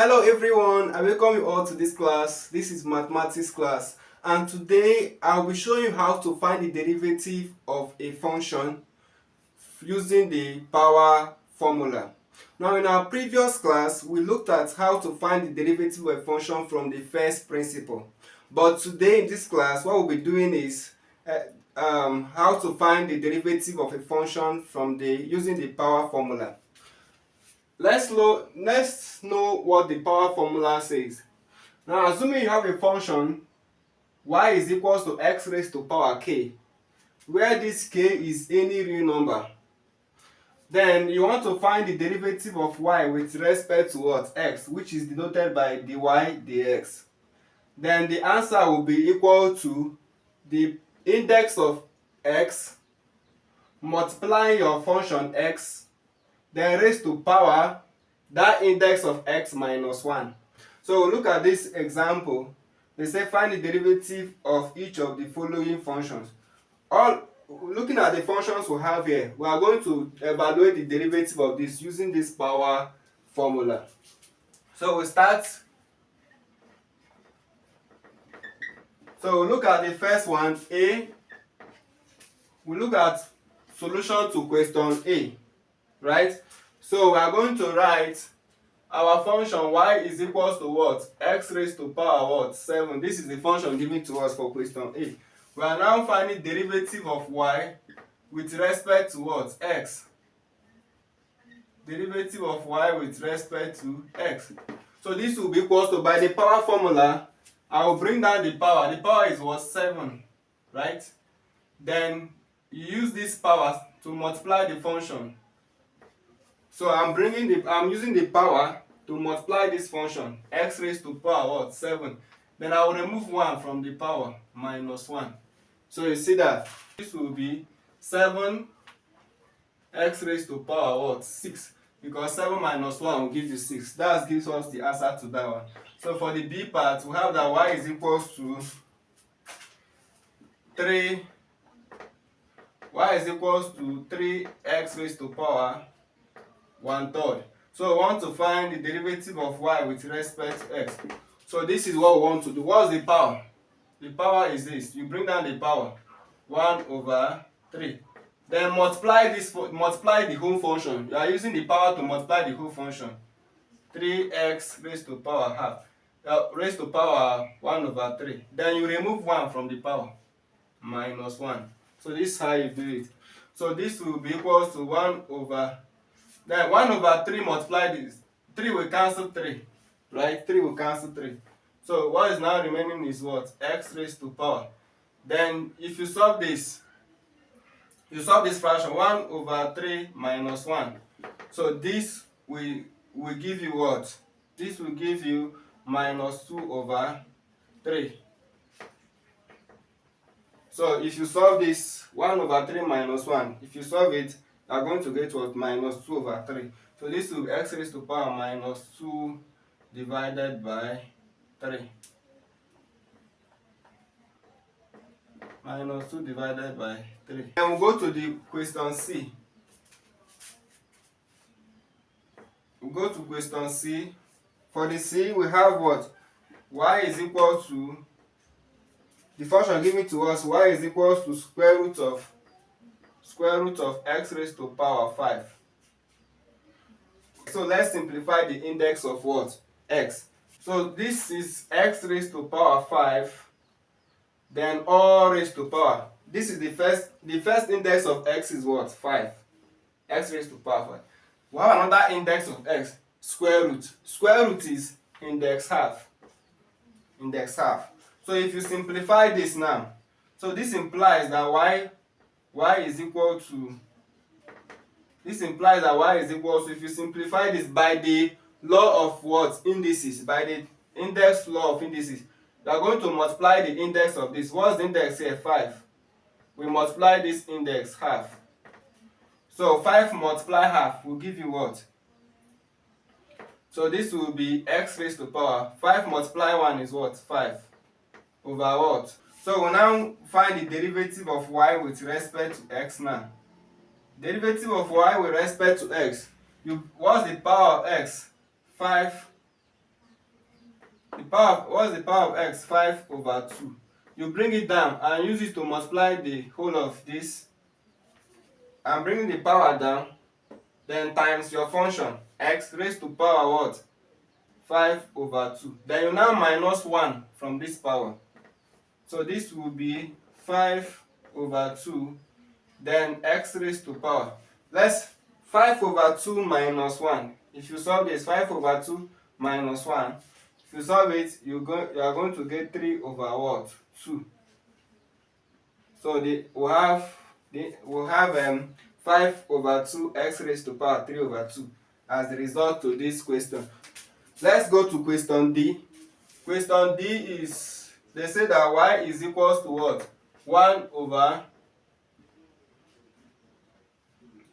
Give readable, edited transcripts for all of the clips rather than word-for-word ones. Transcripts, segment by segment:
Hello everyone, I welcome you all to this class. This is mathematics class, and today I'll be showing you how to find the derivative of a function using the power formula. Now in our previous class we looked at how to find the derivative of a function from the first principle, but today in this class what we'll be doing is how to find the derivative of a function from using the power formula. Let's know what the power formula says. Now, assuming you have a function y is equals to x raised to power k, where this k is any real number, then you want to find the derivative of y with respect to what? X, which is denoted by dy dx. Then the answer will be equal to the index of x multiplying your function x, then raised to power that index of x minus 1. So look at this example. They say find the derivative of each of the following functions. Looking at the functions we have here, we are going to evaluate the derivative of this using this power formula. So we start. So look at the first one, A. We look at solution to question A, right? So we are going to write our function y is equals to what? X raised to power what? 7. This is the function given to us for question A. We are now finding derivative of y with respect to what? X. Derivative of y with respect to x. So this will be equals to, by the power formula, I will bring down the power. The power is what? 7, right? Then you use this power to multiply the function. So I'm using the power to multiply this function, x raised to power what? 7. Then I will remove 1 from the power, minus 1. So you see that this will be 7 x raised to power what? 6. Because 7 minus 1 will give you 6. That gives us the answer to that one. So for the B part, we have that y is equals to 3. Y is equals to 3x raised to power 1/3. So we want to find the derivative of y with respect to x. So this is what we want to do. What's the power? The power is this. You bring down the power, 1/3. Then multiply the whole function. You are using the power to multiply the whole function. 3x raised to power half. Raised to power 1/3. Then you remove 1 from the power, minus 1. So this is how you do it. So this will be equals to 1/3 multiply this. 3 will cancel 3, right? 3 will cancel 3. So what is now remaining is what? X raised to power. Then if you solve this fraction, 1/3 minus 1. So this will give you what? This will give you minus 2/3. So if you solve this 1/3 minus 1, if you solve it, you are going to get what? Minus 2/3. So this will be x raised to power minus 2 divided by 3. Minus 2 divided by 3. Then we'll go to the question C. We'll go to question C. For the C, we have what? Y is equal to, the function given to us, y is equals to square root of x raised to power 5. So let's simplify the index of what? X. So this is x raised to power 5, then all raised to power. This is the first index of x is what? 5. X raised to power 5. We have another index of x, square root. Square root is index half. Index half. So if you simplify this now, so this implies that y is equal to, if you simplify this by the law of what? Indices, by the index law of indices, you are going to multiply the index of this. What's the index here? 5. We multiply this index half. So 5 multiply half will give you what? So this will be x raised to power 5 multiply 1 is what? 5 over what? So we now find the derivative of y with respect to x now. Derivative of y with respect to x. What's the power of x? 5 What's the power of x? 5 over 2. You bring it down and use it to multiply the whole of this. And bringing the power down, then times your function x raised to power what? 5 over 2. Then you now minus 1 from this power. So this will be 5 over 2, then x raised to power. Let's 5 over 2 minus 1. If you solve this, 5 over 2 minus 1. If you solve it, you are going to get 3 over what? 2. So we'll have 5 over 2 x raised to power 3 over 2 as the result to this question. Let's go to question D. Question D is, they say that y is equals to what? 1 over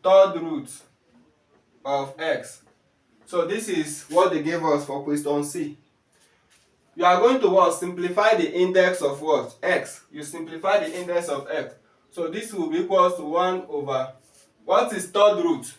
third root of x. So this is what they gave us for question C. You are going to what? Simplify the index of what? X. You simplify the index of x. So this will be equals to 1 over, what is third root?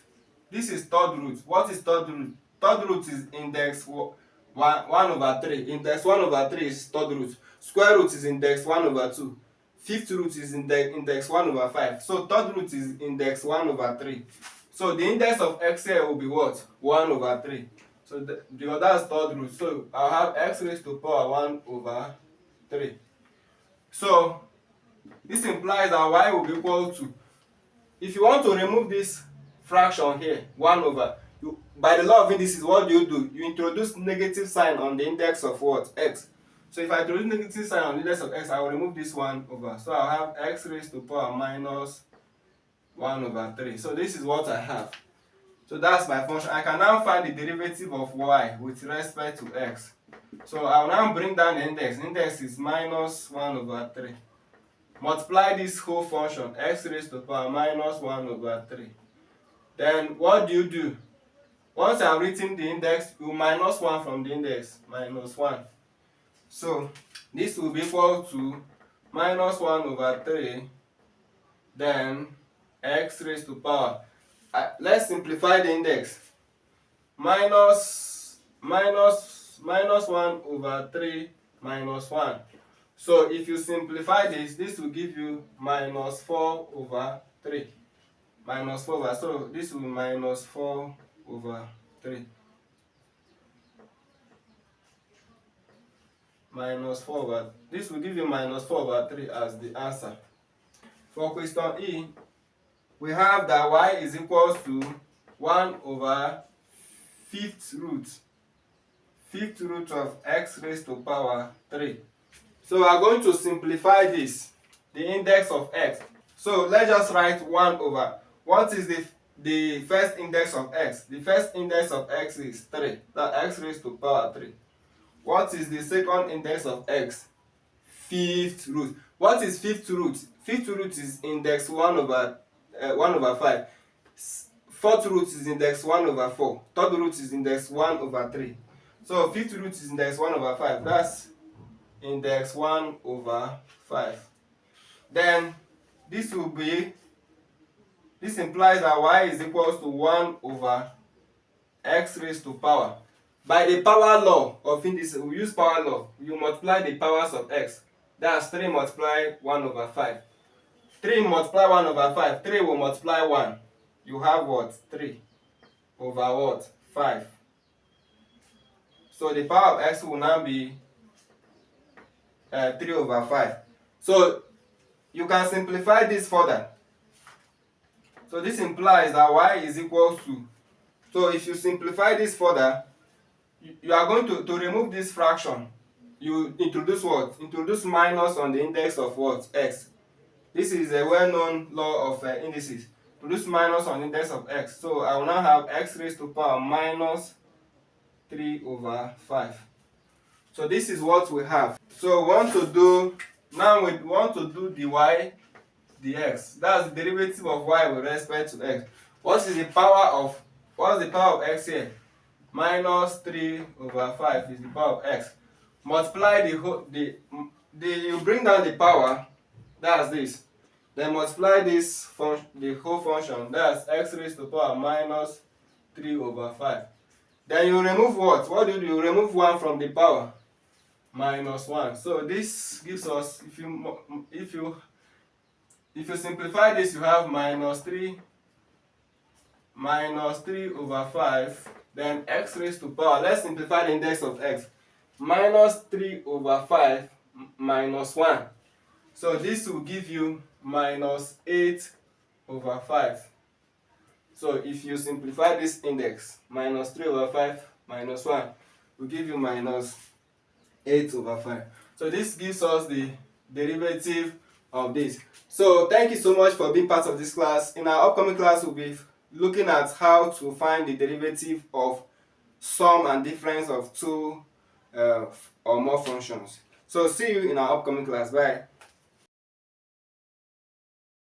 This is third root. What is third root? Third root is index 1 over 3. Index 1 over 3 is third root. Square root is index 1 over 2. Fifth root is index 1 over 5. So third root is index 1 over 3. So the index of x here will be what? 1 over 3. So that's third root. So I'll have x raised to power 1 over 3. So this implies that y will be equal to, if you want to remove this fraction here, 1 over, by the law of indices, what do? You introduce negative sign on the index of what? X. So if I introduce negative sign on the index of x, I will remove this 1 over. So I'll have x raised to power minus 1 over 3. So this is what I have. So that's my function. I can now find the derivative of y with respect to x. So I'll now bring down the index. Index is minus 1 over 3. Multiply this whole function, x raised to power minus 1 over 3. Then what do? Once I've written the index, you minus 1 from the index, minus 1. So this will be equal to minus 1 over 3, then x raised to power. Let's simplify the index. Minus 1 over 3 minus 1. So if you simplify this, this will give you minus 4 over 3. Minus 4 over, so this will be minus 4 over 3. Minus 4 over, this will give you minus 4 over 3 as the answer. For question E, we have that y is equals to 1 over fifth root of x raised to power 3. So we are going to simplify this, the index of x. So let's just write 1 over, what is the first index of x? The first index of x is 3, that x raised to power 3. What is the second index of x? Fifth root. What is fifth root? Fifth root is index 1 over 5. Fourth root is index 1 over 4. Third root is index 1 over 3. So fifth root is index 1 over 5. That's index 1 over 5. Then this implies that y is equals to 1 over x raised to power. By the power law of indices, we use power law. You multiply the powers of x. That's 3 multiply 1 over 5. 3 multiply 1 over 5. 3 will multiply 1. You have what? 3 over what? 5. So the power of x will now be 3 over 5. So you can simplify this further. So this implies that y is equals to, so if you simplify this further, you are going to remove this fraction. You introduce what? Introduce minus on the index of what? X. This is a well-known law of indices. Introduce minus on the index of x. So I will now have x raised to power minus 3 over 5. So this is what we have. So we want to do the y dx. That's the derivative of y with respect to x. What's the power of x here? Minus 3 over 5 is the power of x. Multiply you bring down the power, that's this. Then multiply this the whole function, that's x raised to power minus 3 over 5. Then you remove what? What do? You remove 1 from the power. minus 1. So this gives us, if you simplify this, you have minus 3 over 5, then x raised to power. Let's simplify the index of x. Minus 3 over 5 minus 1. So this will give you minus 8 over 5. So if you simplify this index, minus 3 over 5 minus 1 will give you minus 8 over 5. So this gives us the derivative of this. So thank you so much for being part of this class. In our upcoming class, we'll be looking at how to find the derivative of sum and difference of two or more functions. So see you in our upcoming class. Bye.